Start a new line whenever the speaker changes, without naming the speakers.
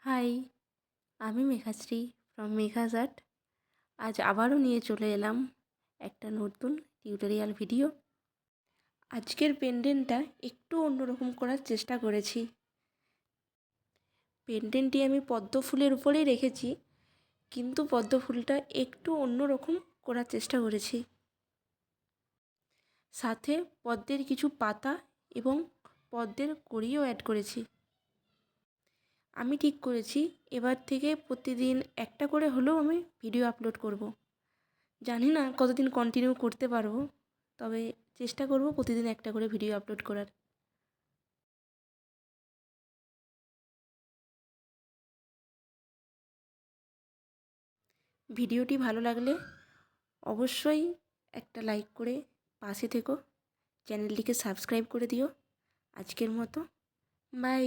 High, আমি মেঘাশ্রী from মেঘাস art. আজ আবারও নিয়ে চলে এলাম একটা নতুন টিউটোরিয়াল ভিডিও। আজকের পেন্ডেন্টটা একটু অন্যরকম করার চেষ্টা করেছি। পেন্ডেন্টটি আমি পদ্ম ফুলের উপরেই রেখেছি, কিন্তু পদ্ম ফুলটা একটু অন্যরকম করার চেষ্টা করেছি। সাথে পদ্মের কিছু পাতা এবং পদ্মের কড়িও অ্যাড করেছি। আমি ঠিক করেছি এবার থেকে প্রতিদিন একটা করে হলেও আমি ভিডিও আপলোড করব। জানি না কতদিন কন্টিনিউ করতে পারবো, তবে চেষ্টা করব প্রতিদিন একটা করে ভিডিও আপলোড করার। ভিডিওটি ভালো লাগলে অবশ্যই একটা লাইক করে পাশে থেকো, চ্যানেলটিকে সাবস্ক্রাইব করে দিও। আজকের মতো বাই।